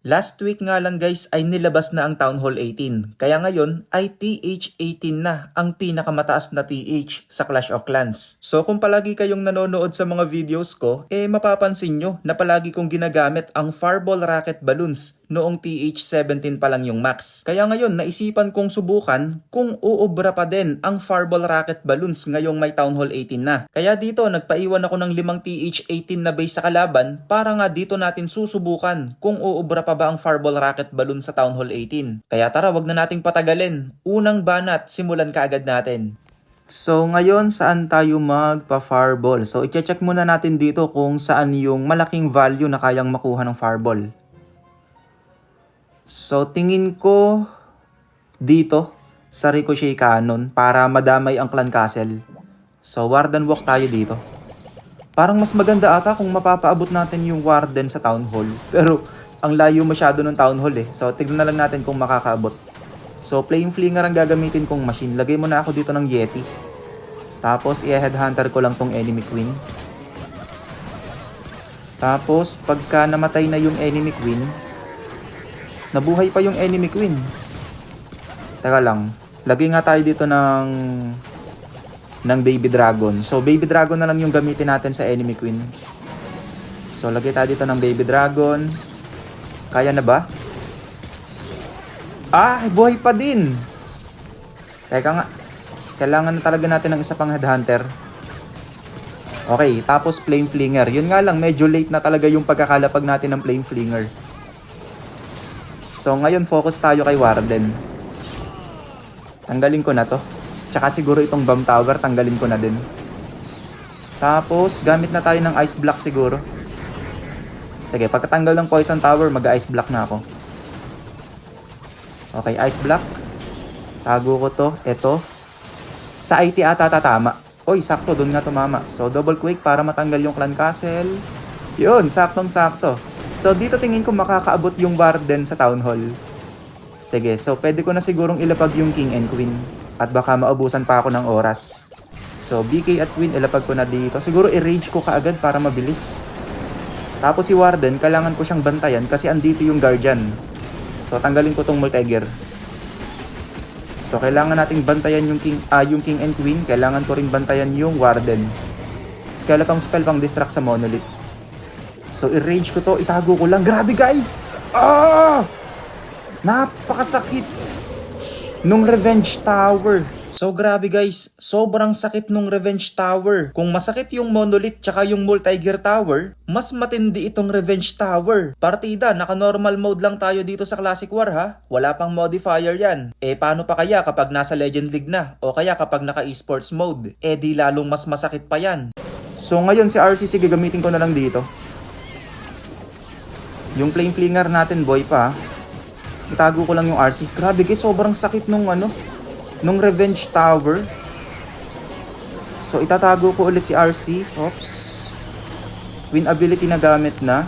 Last week nga lang guys ay nilabas na ang Town Hall 18. Kaya ngayon ay TH18 na ang pinakamataas na TH sa Clash of Clans. So kung palagi kayong nanonood sa mga videos ko, mapapansin nyo na palagi kong ginagamit ang Fireball Rocket Balloons noong TH17 pa lang yung max. Kaya ngayon naisipan kong subukan kung uubra pa din ang Fireball Rocket Balloons ngayong may Town Hall 18 na. Kaya dito nagpaiwan ako ng 5 TH18 na base sa kalaban para nga dito natin susubukan kung uubra pa ba ang Fireball Rocket Balloon sa Town Hall 18. Kaya tara, wag na nating patagalin. Unang banat, simulan kaagad natin. So ngayon, saan tayo magpa-fireball? So i-check muna natin dito kung saan yung malaking value na kayang makuha ng fireball. So tingin ko dito sa Ricochet Cannon para madamay ang Clan Castle. So Warden Walk tayo dito. Parang mas maganda ata kung mapapaabot natin yung Warden sa Town Hall. Pero ang layo masyado ng Town Hall eh. So tignan na lang natin kung makakaabot. So Flame Flinger ang gagamitin kong machine. Lagay mo na ako dito ng Yeti. Tapos i-headhunter ko lang tong enemy queen. Tapos pagka namatay na yung enemy queen, nabuhay pa yung enemy queen. Teka lang. Lagay nga tayo dito ng Baby Dragon. So Baby Dragon na lang yung gamitin natin sa enemy queen. So lagay tayo dito ng Baby Dragon. Kaya na ba? Buhay pa din. Teka nga. Kailangan na talaga natin ng isa pang headhunter. Okay, tapos Flame Flinger. Yun nga lang, medyo late na talaga yung pagkakalapag natin ng Flame Flinger. So ngayon, focus tayo kay Warden. Tanggalin ko na to. Tsaka siguro itong Bomb Tower, tanggalin ko na din. Tapos, gamit na tayo ng Ice Block siguro. Sige, pagkatanggal ng Poison Tower, mag-Ice Block na ako. Okay, Ice Block. Tago ko to. Ito. Sa IT ata tatama. Oy, sakto. Doon nga tumama. So, double Quake para matanggal yung Clan Castle. Yun, saktong-sakto. So, dito tingin ko makakaabot yung Warden sa Town Hall. Sige, so pwede ko na sigurong ilapag yung King and Queen. At baka maubusan pa ako ng oras. So, BK at Queen, ilapag ko na dito. Siguro i-rage ko kaagad para mabilis. Tapos si Warden, kailangan ko siyang bantayan kasi andito yung Guardian. So, tanggalin ko tong Multi-Gear. So, kailangan nating bantayan yung King and Queen. Kailangan ko rin bantayan yung Warden. Skeleton spell pang distract sa Monolith. So, i-rage ko to. Itago ko lang. Grabe, guys! Napakasakit nung Revenge Tower. So grabe guys, sobrang sakit nung Revenge Tower. Kung masakit yung Monolith tsaka yung Multi-Gear Tower, mas matindi itong Revenge Tower. Partida, naka-normal mode lang tayo dito sa Classic War ha. Wala pang modifier yan. Paano pa kaya kapag nasa Legend League na? O kaya kapag naka-esports mode? Di lalong mas masakit pa yan. So ngayon si RCC gagamitin ko na lang dito. Yung Flame Flinger natin boy pa. Itago ko lang yung RC. Grabe guys, sobrang sakit nung Revenge Tower. So itatago ko ulit si RC. Oops. Queen ability na gamit na.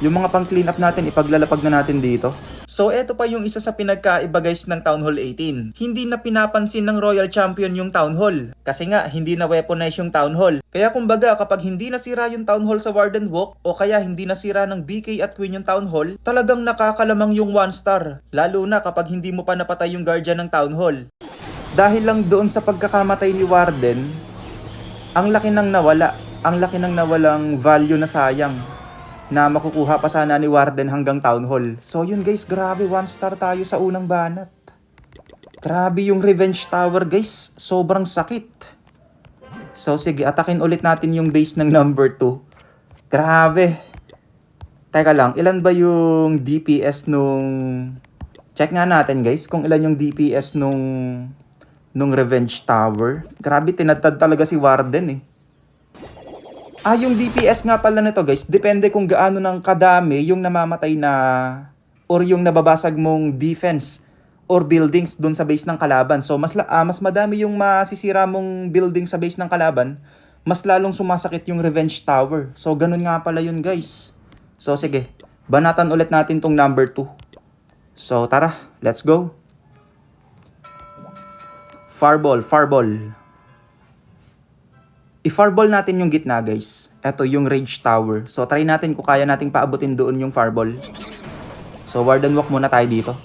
Yung mga pang clean up natin, ipaglalapag na natin dito. So eto pa yung isa sa pinagkaiba guys ng Town Hall 18. Hindi na pinapansin ng Royal Champion yung Town Hall. Kasi nga, hindi na weaponize yung Town Hall. Kaya kumbaga, kapag hindi nasira yung Town Hall sa Warden Walk, o kaya hindi nasira ng BK at Queen yung Town Hall, talagang nakakalamang yung 1 star. Lalo na kapag hindi mo pa napatay yung Guardian ng Town Hall. Dahil lang doon sa pagkakamatay ni Warden, ang laki nang nawala. Ang laki nang nawalang value na sayang na makukuha pa sana ni Warden hanggang Town Hall. So yun guys, grabe 1 star tayo sa unang banat. Grabe yung Revenge Tower guys, sobrang sakit. So sige, atakin ulit natin yung base ng number 2. Grabe. Teka lang, ilan ba yung DPS nung... Check nga natin guys kung ilan yung DPS nung Revenge Tower. Grabe, tinadtad talaga si Warden eh. Yung DPS nga pala nito guys, depende kung gaano ng kadami yung namamatay na or yung nababasag mong defense or buildings doon sa base ng kalaban. So mas madami yung masisira mong building sa base ng kalaban, mas lalong sumasakit yung Revenge Tower. So ganun nga pala yun guys. So sige, banatan ulit natin tong number 2. So tara, let's go. Fireball. I-fireball natin yung gitna guys. Ito yung Rage Tower. So try natin kung kaya nating paabutin doon yung fireball. So Warden Walk muna tayo dito.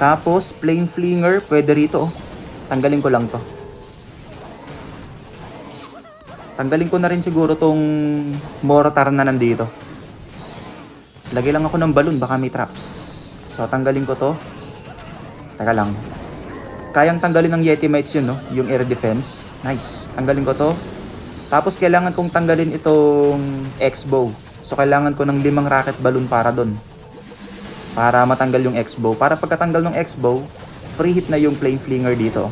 Tapos Flame Flinger, pwede rito oh. Tanggalin ko lang to. Tanggalin ko na rin siguro tong Mortar na nandito. Lagay lang ako ng balloon, baka may traps. So tanggalin ko to. Teka lang. Kayang tanggalin ng Yeti Mites yun, no? Yung air defense. Nice. Tanggalin ko to. Tapos kailangan kong tanggalin itong X-Bow. So kailangan ko ng 5 rocket balloon para doon. Para matanggal yung X-Bow. Para pagkatanggal ng X-Bow, free hit na yung Flame Flinger dito.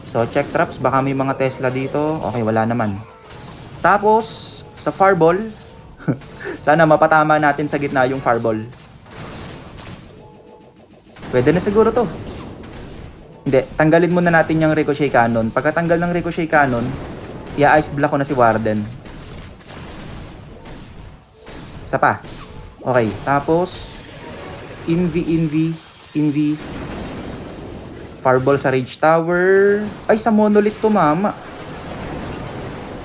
So check traps, baka may mga Tesla dito. Okay, wala naman. Tapos, sa Fireball, sana mapatama natin sa gitna yung Fireball. Pwede na siguro to. Hindi, tanggalin muna natin yung Ricochet Cannon. Pagkatanggal ng Ricochet Cannon, i-ice block ko na si Warden. Isa pa. Okay, tapos Invi. Fireball sa Rage Tower. Ay, sa Monolith to, mama.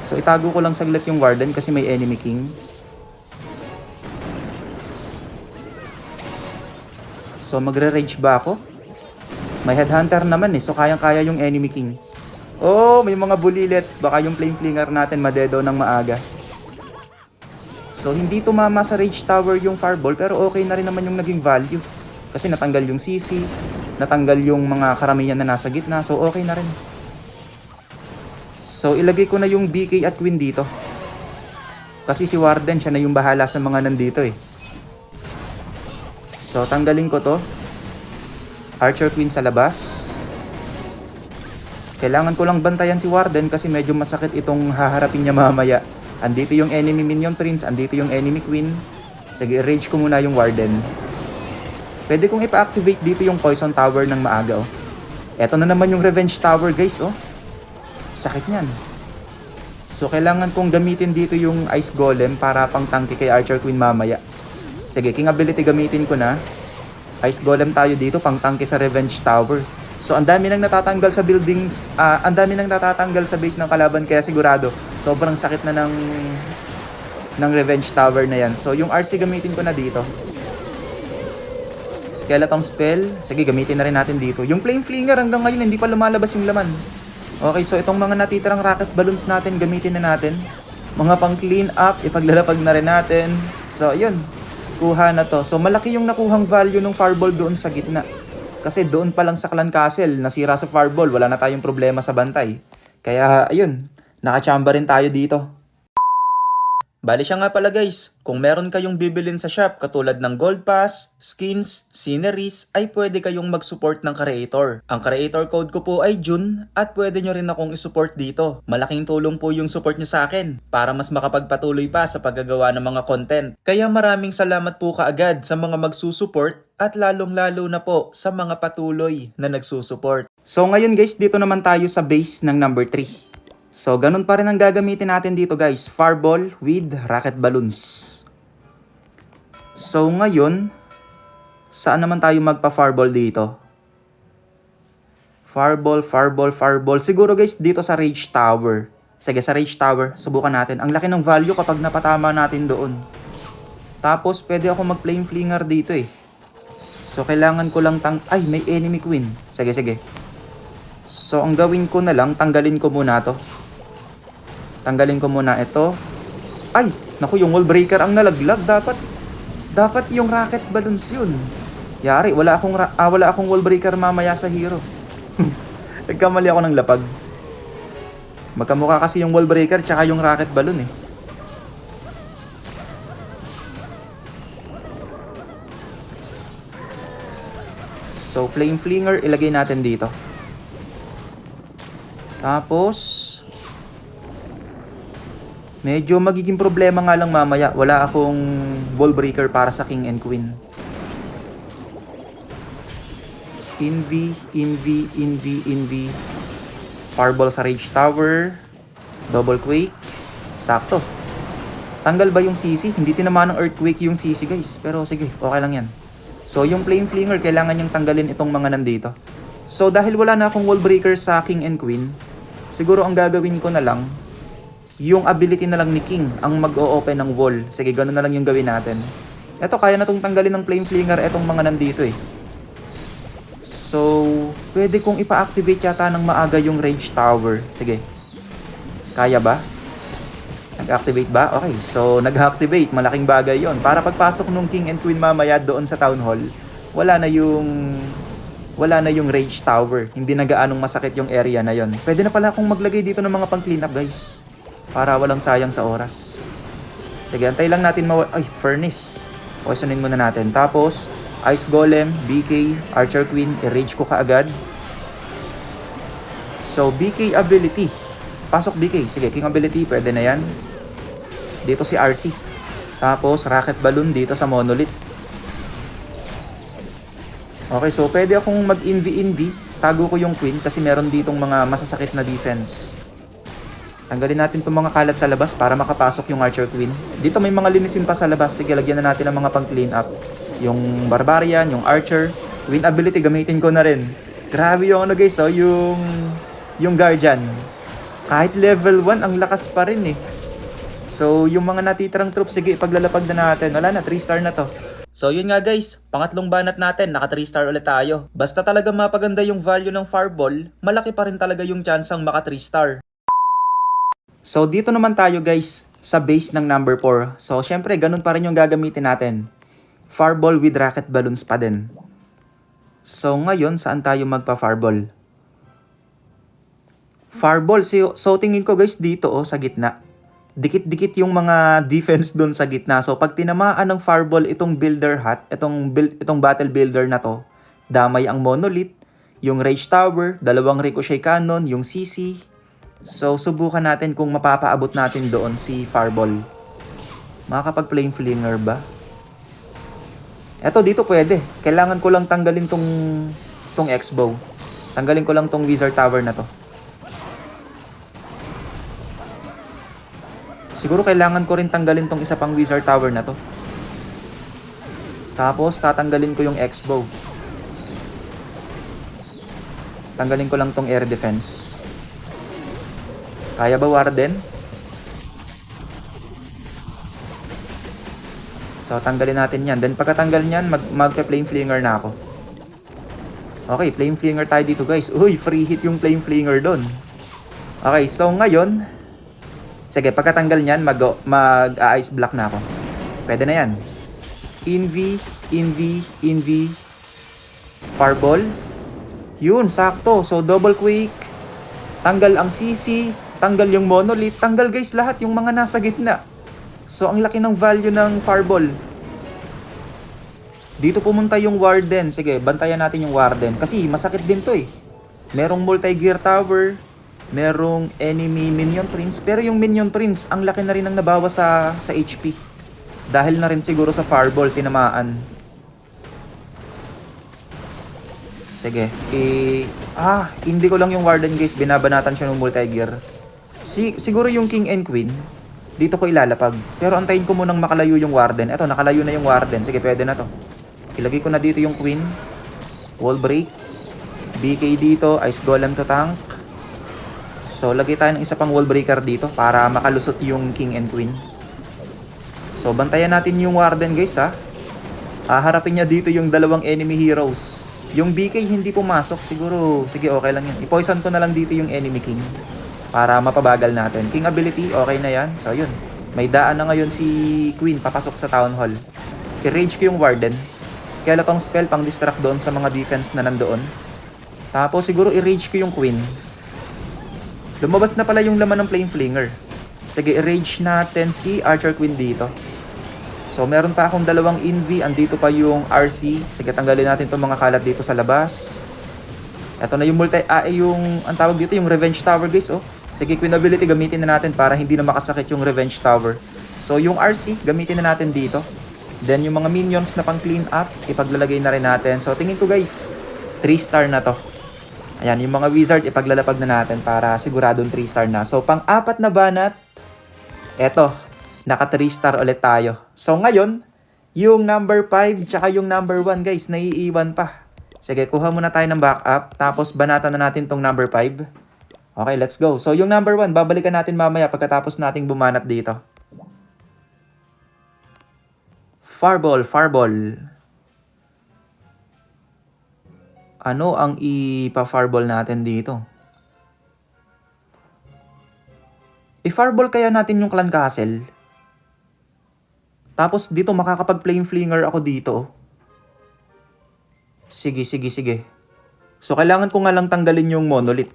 So, itago ko lang saglit yung Warden kasi may Enemy King. So, magre-rage ba ako? May Headhunter naman eh, so kayang-kaya yung Enemy King. Oh, may mga bulilit. Baka yung Flame Flinger natin madedo ng maaga. So, hindi tumama sa Rage Tower yung Fireball, pero okay na rin naman yung naging value. Kasi natanggal yung CC, natanggal yung mga karamihan na nasa gitna, so okay na rin. So, ilagay ko na yung BK at Queen dito. Kasi si Warden, siya na yung bahala sa mga nandito eh. So, tanggalin ko to. Archer Queen sa labas. Kailangan ko lang bantayan si Warden kasi medyo masakit itong haharapin niya mamaya. Andito yung enemy Minion Prince, andito yung enemy Queen. Sige, rage ko muna yung Warden. Pwede kong ipa-activate dito yung Poison Tower ng maaga oh. Eto na naman yung Revenge Tower guys oh. Sakit niyan. So kailangan kong gamitin dito yung Ice Golem para pang tanky kay Archer Queen mamaya. Sige, King Ability gamitin ko na. Ice Golem tayo dito, pang tanky sa Revenge Tower. So, ang dami nang natatanggal sa buildings, ang dami nang natatanggal sa base ng kalaban, kaya sigurado, sobrang sakit na ng Revenge Tower na yan. So, yung RC gamitin ko na dito. Skeleton Spell, sige, gamitin na rin natin dito. Yung Flame Flinger hanggang ngayon, hindi pa lumalabas yung laman. Okay, so itong mga natitirang rocket balloons natin, gamitin na natin. Mga pang clean up, ipaglalapag na rin natin. So, yun. Kuha na to. So, malaki yung nakuhang value ng Fireball doon sa gitna. Kasi doon pa lang sa Clan Castle, nasira sa Fireball, wala na tayong problema sa bantay. Kaya, ayun, nakachamba rin tayo dito. Bali siya nga pala guys, kung meron kayong bibilin sa shop katulad ng Gold Pass, Skins, Sceneries, ay pwede kayong mag-support ng creator. Ang creator code ko po ay June at pwede nyo rin akong isupport dito. Malaking tulong po yung support nyo sa akin para mas makapagpatuloy pa sa paggagawa ng mga content. Kaya maraming salamat po kaagad sa mga magsusupport at lalong-lalo na po sa mga patuloy na nagsusupport. So ngayon guys, dito naman tayo sa base ng number 3. So, ganun pa rin ang gagamitin natin dito guys. Fireball with rocket balloons. So, ngayon, saan naman tayo magpa-fireball dito? Fireball. Siguro guys, dito sa Rage Tower. Sige, sa Rage Tower, subukan natin. Ang laki ng value kapag napatama natin doon. Tapos, pwede ako mag-Flame Flinger dito eh. So, kailangan ko lang ay, may enemy Queen. Sige. So, ang gawin ko na lang, tanggalin ko muna to. Tanggalin ko muna ito. Ay, naku, yung wall breaker ang nalaglag. Dapat yung rocket balloons yun. Yari, wala akong wall breaker mamaya sa hero. Nagkamali ako ng lapag. Magkamukha kasi yung wall breaker tsaka yung rocket balloon eh. So, Flame Flinger, ilagay natin dito. Tapos, medyo magiging problema nga lang mamaya. Wala akong wall breaker para sa King and Queen. Invi. Fireball sa Rage Tower. Double Quake. Sakto. Tanggal ba yung CC? Hindi tinamaan ng Earthquake yung CC guys. Pero sige, okay lang yan. So yung Flame Flinger, kailangan niyang tanggalin itong mga nandito. So dahil wala na akong wall breaker sa King and Queen, siguro ang gagawin ko na lang, yung ability na lang ni King ang mag-o-open ng wall. Sige, ganun na lang yung gawin natin. Eto, kaya na tong tanggalin ng Flame Flinger etong mga nandito eh. So, pwede kong ipa-activate yata ng maaga yung Rage Tower. Sige. Kaya ba? Nag-activate ba? Okay, so nag-activate. Malaking bagay yon. Para pagpasok nung King and Queen mamaya doon sa Town Hall, wala na yung Rage Tower. Hindi na gaanong masakit yung area na yon. Pwede na pala akong maglagay dito ng mga pang-clean up, guys. Para walang sayang sa oras. Sige, antay lang natin ay, Furnace. Poisonin muna natin. Tapos, Ice Golem, BK, Archer Queen, i-rage ko kaagad. So, BK ability. Pasok BK. Sige, King ability, pwede na yan. Dito si RC. Tapos, Rocket Balloon dito sa Monolith. Okay, so pwede akong mag-inv-inv. Tago ko yung Queen kasi meron ditong mga masasakit na defense. Tanggalin natin itong mga kalat sa labas para makapasok yung Archer Queen. Dito may mga linisin pa sa labas. Sige, lagyan na natin ang mga pang clean up. Yung Barbarian, yung Archer. Queen ability, gamitin ko na rin. Grabe yung ano guys, oh, yung Guardian. Kahit level 1, ang lakas pa rin eh. So, yung mga natitirang troops, sige, paglalapag na natin. Wala na, 3 star na to. So yun nga guys, pangatlong banat natin, naka 3 star ulit tayo. Basta talaga mapaganda yung value ng Fireball, malaki pa rin talaga yung chansang maka 3 star. So dito naman tayo guys, sa base ng number 4. So syempre, ganun pa rin yung gagamitin natin. Fireball with Rocket Balloons pa din. So ngayon, saan tayo magpa-Fireball? Fireball, so tingin ko guys dito sa gitna. Dikit-dikit yung mga defense doon sa gitna. So pag tinamaan ng Fireball itong Builder Hat, itong Battle Builder na to, damay ang Monolith, yung Rage Tower, dalawang Ricochet Cannon, yung CC. So subukan natin kung mapapaabot natin doon si Fireball. Makakapag-Flame Flinger ba? Eto dito pwede. Kailangan ko lang tanggalin tong X-Bow. Tanggalin ko lang tong Wizard Tower na to. Siguro kailangan ko rin tanggalin tong isa pang Wizard Tower na to. Tapos tatanggalin ko yung X-Bow. Tanggalin ko lang tong Air Defense. Kaya ba Warden? So tanggalin natin yan. Then pagkatanggal nyan, magpa-Flame Flinger na ako. Okay, Flame Flinger tayo dito guys. Uy, free hit yung Flame Flinger doon. Okay, so ngayon, sige, pagkatanggal nyan, mag-ice block na ako. Pwede na yan. Inv, Fireball. Yun, sakto. So, double quake. Tanggal ang CC. Tanggal yung Monolith. Tanggal guys lahat yung mga nasa gitna. So, ang laki ng value ng Fireball. Dito pumunta yung Warden. Sige, bantayan natin yung Warden. Kasi masakit din to eh. Merong multi-gear tower. Merong enemy Minion Prince. Pero yung Minion Prince, ang laki na rin ang nabawa sa HP. Dahil na rin siguro sa Fireball, tinamaan. Sige. Hindi ko lang yung Warden guys. Binabanatan siya ng multi-gear. Siguro yung King and Queen, dito ko ilalapag. Pero antayin ko munang makalayo yung Warden. Eto, nakalayo na yung Warden. Sige, pwede na to. Ilagay ko na dito yung Queen. Wall break. BK dito. Ice Golem to tank. So, lagay tayo ng isa pang wall breaker dito para makalusot yung King and Queen. So, bantayan natin yung Warden guys ha. Harapin niya dito yung dalawang enemy heroes. Yung BK hindi pumasok. Siguro, sige okay lang yan. I-poison ko na lang dito yung enemy King. Para mapabagal natin. King ability, okay na yan. So, yun. May daan na ngayon si Queen papasok sa Town Hall. I-rage ko yung Warden. Skeleton spell pang distract doon sa mga defense na nandoon. Tapos, siguro i-rage ko yung Queen. Lumabas na pala yung laman ng Flame Flinger. Sige, i-rage natin si Archer Queen dito. So, meron pa akong dalawang Invi. Andito pa yung RC. Sige, tanggalin natin itong mga kalat dito sa labas. Ito na yung ang tawag dito, yung Revenge Tower guys, oh. Sige, Queen ability, gamitin na natin para hindi na makasakit yung Revenge Tower. So, yung RC, gamitin na natin dito. Then, yung mga minions na pang clean up, ipaglalagay na rin natin. So, tingin ko guys, 3 star na to. Ayan, yung mga wizard, ipaglalapag na natin para siguradong 3 star na. So, pang-apat na banat, eto, naka 3 star ulit tayo. So, ngayon, yung number 5, tsaka yung number 1 guys, naiiwan pa. Sige, kuha muna tayo ng backup, tapos banatan na natin tong number 5. Okay, let's go. So, yung number 1, babalikan natin mamaya pagkatapos nating bumanat dito. Fireball, fireball. Ano ang ipa-fireball natin dito? I-fireball kaya natin yung Clan Castle. Tapos dito makakapag-flame flinger ako dito. Sige, sige, sige. So, kailangan ko nga lang tanggalin yung monolith.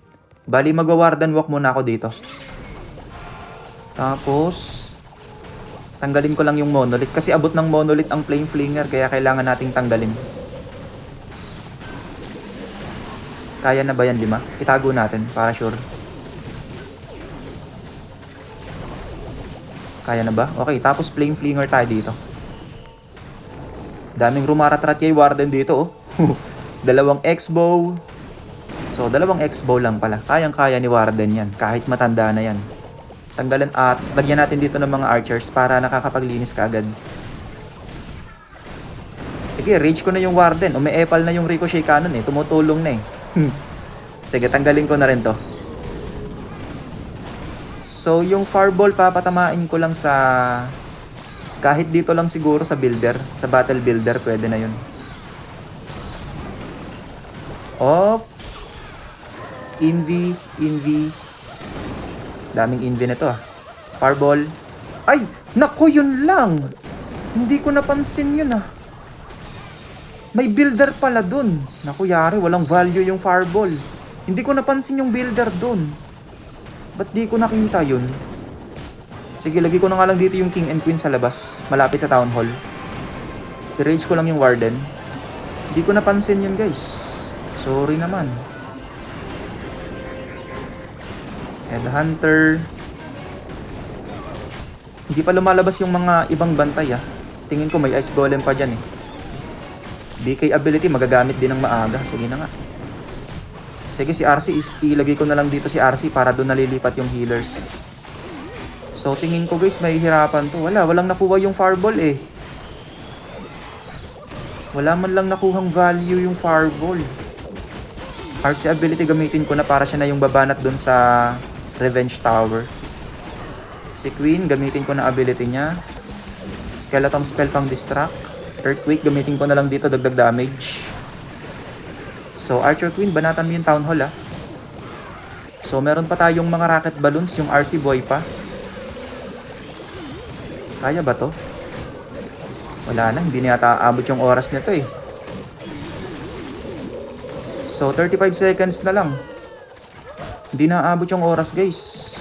Bali, mag-warden walk muna ako dito. Tapos, tanggalin ko lang yung monolith. Kasi abot ng monolith ang flame flinger, kaya kailangan nating tanggalin. Kaya na ba yan, 5? Itago natin, para sure. Kaya na ba? Okay, tapos flame flinger tayo dito. Daming rumaratrat kay Warden dito, oh. 2 X-bow. So, 2 X-bow lang pala. Kayang-kaya ni Warden yan. Kahit matanda na yan. Tanggalan at lagyan natin dito ng mga archers para nakakapaglinis ka agad. Sige, rage ko na yung Warden. Umi-epal na yung ricochet cannon eh. Tumutulong na eh. Sige, tanggalin ko na rin to. So, yung fireball papatamain ko lang sa... Kahit dito lang siguro sa builder. Sa battle builder, pwede na yun. Op. Invi, invi. Daming invi na to ah. Fireball. Ay! Naku, yun lang! Hindi ko napansin yun ah. May builder pala dun. Naku, yari, walang value yung fireball. Hindi ko napansin yung builder dun. Ba't di ko nakita yun? Sige, lagi ko na nga lang dito yung king and queen sa labas. Malapit sa town hall. I-rage ko lang yung warden. Hindi ko napansin yun guys. Sorry naman. Headhunter. Hindi pa lumalabas yung mga ibang bantay ah. Tingin ko may ice golem pa dyan eh. DK ability magagamit din ng maaga. Sige na nga. Sige, si RC, ilagay ko na lang dito si RC para doon nalilipat yung healers. So, tingin ko guys, may hirapan to. Walang nakuha yung fireball eh. Wala man lang nakuhang value yung fireball. RC ability gamitin ko na para siya na yung babanat doon sa Revenge Tower. Si Queen, gamitin ko na ability niya. Skeleton spell pang distract. Earthquake, gamitin ko na lang dito, dagdag damage. So, Archer Queen, banatan mo yung Town Hall ah. So, meron pa tayong mga rocket balloons, yung RC boy pa. Kaya ba to? Wala na, hindi na yata aabot yung oras nito eh. So, 35 seconds na lang. Hindi na aabot yung oras guys.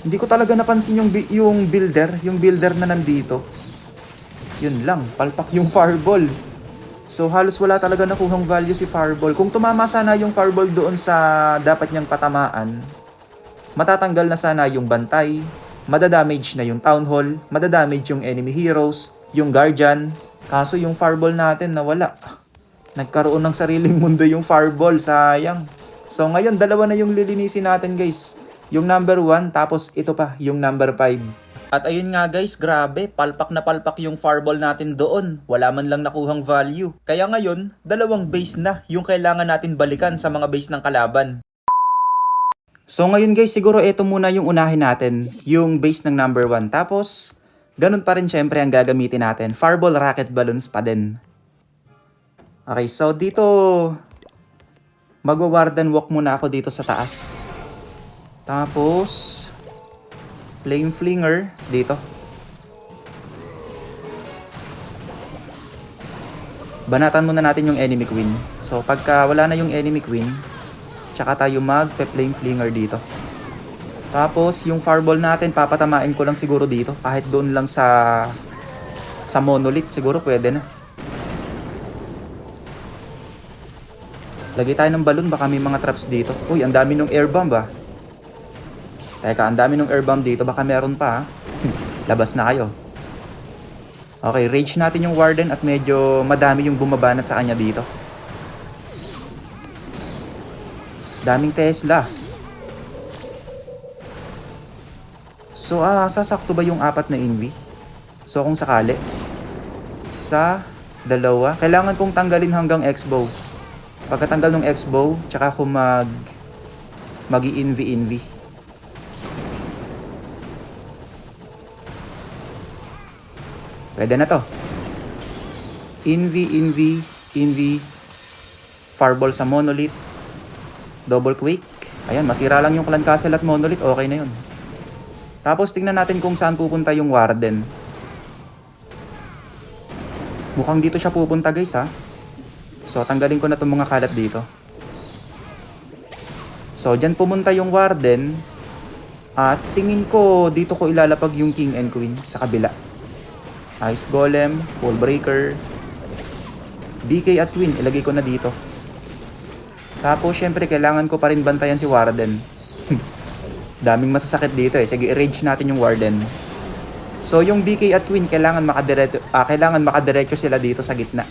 Hindi ko talaga napansin yung builder na nandito. Yun lang, palpak yung fireball. So halos wala talaga nakuhang value si fireball. Kung tumama sana yung fireball doon sa dapat niyang patamaan, matatanggal na sana yung bantay, madadamage na yung town hall, madadamage yung enemy heroes, yung guardian. Kaso yung fireball natin nawala. Nagkaroon ng sariling mundo yung fireball, sayang. So ngayon, 2 na yung lilinisin natin guys. Yung number 1, tapos ito pa, yung number 5. At ayun nga guys, grabe, palpak na palpak yung fireball natin doon. Wala man lang nakuhang value. Kaya ngayon, 2 base na yung kailangan natin balikan sa mga base ng kalaban. So ngayon guys, siguro ito muna yung unahin natin, yung base ng number 1. Tapos, ganun pa rin syempre ang gagamitin natin. Fireball rocket balloons pa din. Okay, so dito, magwa-warden walk muna ako dito sa taas. Tapos, flame flinger dito. Banatan muna natin yung enemy queen. So, pagka wala na yung enemy queen, tsaka tayo mag-flame flinger dito. Tapos, yung fireball natin, papatamain ko lang siguro dito. Kahit doon lang sa monolith, siguro pwede na. Lagay tayo ng balloon, baka may mga traps dito. Uy, ang dami nung airbomb ah. Teka, ang dami nung airbomb dito, baka meron pa ha. Labas na kayo. Okay, rage natin yung warden at medyo madami yung bumabanat sa kanya dito. Daming Tesla. So, sasakto ba yung 4 na invi? So, kung sakali. 1, 2. Kailangan kong tanggalin hanggang X-bow. Pagkatanggal ng X-bow, tsaka ako Magi-invi-invi. Pwede na to. Invi. Fireball sa Monolith. Double Quake. Ayan, masira lang yung Clan Castle at Monolith. Okay na yun. Tapos tingnan natin kung saan pupunta yung Warden. Mukhang dito siya pupunta guys ha. So tanggalin ko na itong mga kalat dito. So dyan pumunta yung Warden. At tingin ko dito ko ilalapag yung King and Queen sa kabila. Ice Golem, Wall Breaker, BK at Queen ilagay ko na dito. Tapos syempre kailangan ko pa rin bantayan si Warden. Daming masasakit dito eh. Sige, i-rage natin yung Warden. So yung BK at Queen kailangan makadiretso sila dito sa gitna.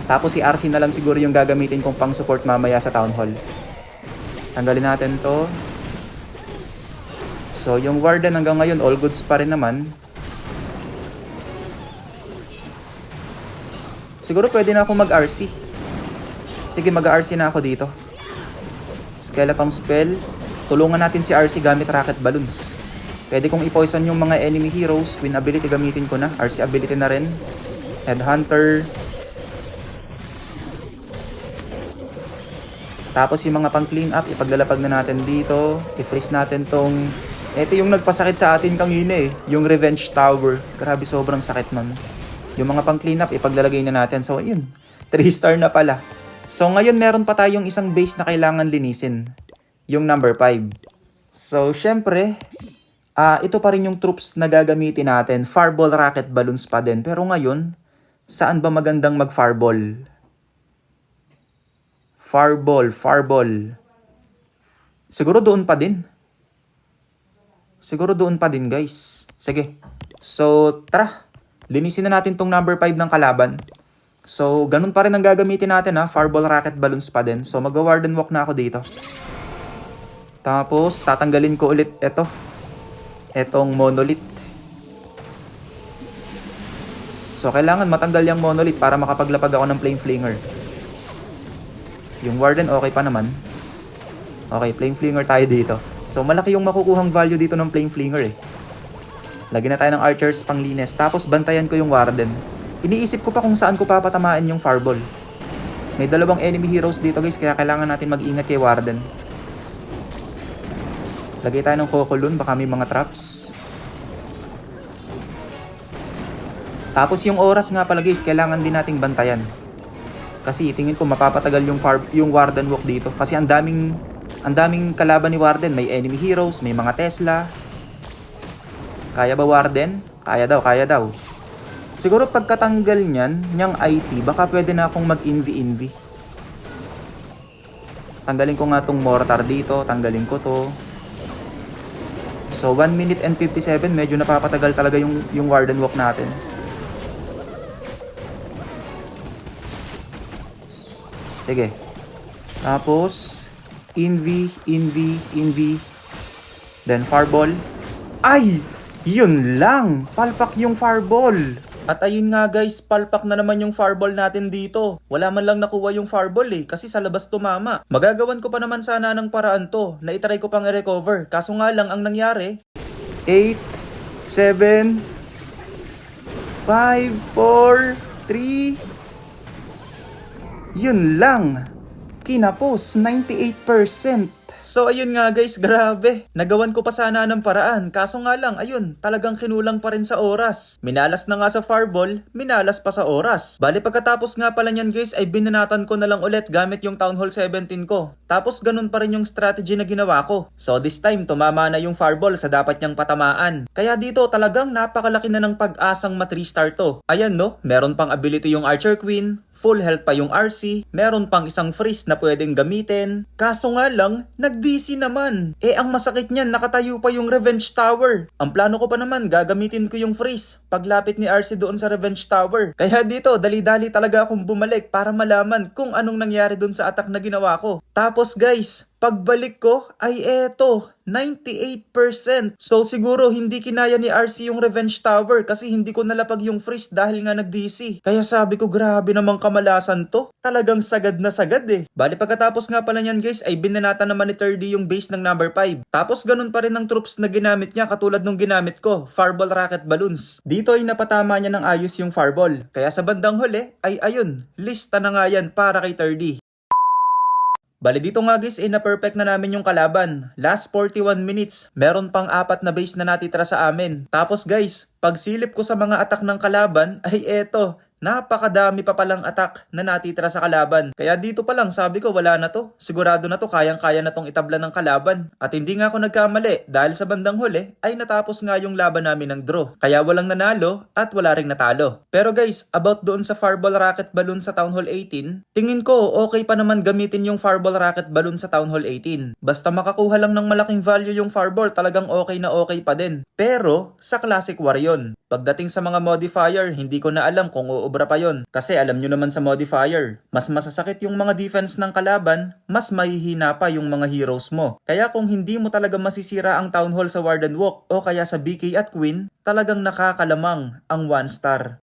Tapos si RC na lang siguro yung gagamitin kong pang support mamaya sa Town Hall. Tanggalin natin to. So yung Warden hanggang ngayon all goods pa rin naman. Siguro pwede na ako mag-RC. Sige, mag-RC na ako dito. Skeleton spell. Tulungan natin si RC gamit rocket balloons. Pwede kong i-poison yung mga enemy heroes. Queen ability gamitin ko na. RC ability na rin. Headhunter. Tapos yung mga pang clean up, ipaglalapag na natin dito. I-freeze natin tong... Ito yung nagpasakit sa atin kanina eh. Yung Revenge Tower. Grabe, sobrang sakit nun. Yung mga pang clean up, ipaglalagay na natin. So, ayun. 3-star na pala. So, ngayon meron pa tayong isang base na kailangan linisin. Yung number 5. So, syempre, ito pa rin yung troops na gagamitin natin. Fireball, rocket, balloons pa din. Pero ngayon, saan ba magandang mag-fireball? Fireball. Siguro doon pa din. Guys. Sige. So, tara. Linisin na natin tong number 5 ng kalaban. So, ganun pa rin ang gagamitin natin ha. Fireball, rocket, balloons pa din. So, mag-warden walk na ako dito. Tapos, tatanggalin ko ulit etong monolith. So, kailangan matanggal yung monolith para makapaglapag ako ng flame flinger. Yung warden, okay pa naman. Okay, flame flinger tayo dito. So, malaki yung makukuhang value dito ng flame flinger eh. Lagyan na tayo ng archers panglinis. Tapos, bantayan ko yung warden. Iniisip ko pa kung saan ko papatamaan yung fireball. May dalawang enemy heroes dito guys, kaya kailangan natin mag-ingat kay warden. Lagay tayo ng Cocolun, baka may mga traps. Tapos yung oras nga pala guys, kailangan din nating bantayan. Kasi tingin ko mapapatagal yung warden walk dito. Kasi ang daming kalaban ni warden. May enemy heroes, may mga Tesla. Kaya ba warden? Kaya daw. Siguro pagkatanggal niyang IT, baka pwede na akong mag-invi-invi. Tanggalin ko nga tong mortar dito, tanggalin ko to. So 1 minute and 57, medyo napapatagal talaga yung warden walk natin. Sige. Tapos invi. Then fireball. Ay! Yun lang! Palpak yung fireball! At ayun nga guys, palpak na naman yung fireball natin dito. Wala man lang nakuha yung fireball eh, kasi sa labas tumama. Magagawan ko pa naman sana ng paraan to, na itry ko pang i-recover. Kaso nga lang ang nangyari, 8, 7, 5, 4, 3, yun lang. Kinapos, 98%. So ayun nga guys, grabe. Nagawan ko pa sana ng paraan. Kaso nga lang, ayun, talagang kinulang pa rin sa oras. Minalas na nga sa fireball, minalas pa sa oras. Bali pagkatapos nga pala nyan guys, ay binanatan ko na lang ulit gamit yung Town Hall 17 ko. Tapos ganun pa rin yung strategy na ginawa ko. So this time, tumama na yung fireball sa dapat niyang patamaan. Kaya dito talagang napakalaki na ng pag-asang ma-3-star to. Ayan no, meron pang ability yung Archer Queen, full health pa yung RC, meron pang isang freeze na pwedeng gamitin. Kaso nga lang, nag-DC naman. Ang masakit niyan, nakatayo pa yung Revenge Tower. Ang plano ko pa naman, gagamitin ko yung freeze paglapit ni RC doon sa Revenge Tower. Kaya dito, dali-dali talaga akong bumalik para malaman kung anong nangyari doon sa attack na ginawa ko. Tapos guys, Pagbalik ko ay eto, 98%. So siguro hindi kinaya ni RC yung Revenge Tower kasi hindi ko nalapag yung freeze dahil nga nag-DC. Kaya sabi ko grabe namang kamalasan to. Talagang sagad na sagad eh. Bali pagkatapos nga pala niyan guys ay binanata naman ni 3D yung base ng number 5. Tapos ganun pa rin ang troops na ginamit niya katulad nung ginamit ko, Fireball Rocket Balloons. Dito ay napatama niya ng ayos yung Fireball. Kaya sa bandang huli ay ayun, lista na nga yan para kay 3D. Bali dito nga guys, na-perfect na namin yung kalaban. Last 41 minutes, meron pang 4 na base na natitira sa amin. Tapos guys, pagsilip ko sa mga attack ng kalaban, ay eto, napakadami pa palang attack na natitira sa kalaban. Kaya dito pa lang sabi ko wala na to. Sigurado na to kayang-kaya na tong itabla ng kalaban. At hindi nga ako nagkamali dahil sa bandang huli ay natapos nga yung laban namin ng draw. Kaya walang nanalo at wala ring natalo. Pero guys, about doon sa Fireball Rocket Balloon sa Town Hall 18, tingin ko okay pa naman gamitin yung Fireball Rocket Balloon sa Town Hall 18. Basta makakuha lang ng malaking value yung Fireball, talagang okay na okay pa din. Pero sa Classic War yun. Pagdating sa mga modifier, hindi ko na alam kung uubra pa yon. Kasi alam nyo naman sa modifier, mas masasakit yung mga defense ng kalaban, mas mahihina pa yung mga heroes mo. Kaya kung hindi mo talaga masisira ang Town Hall sa Warden Walk o kaya sa BK at Queen, talagang nakakalamang ang 1 star.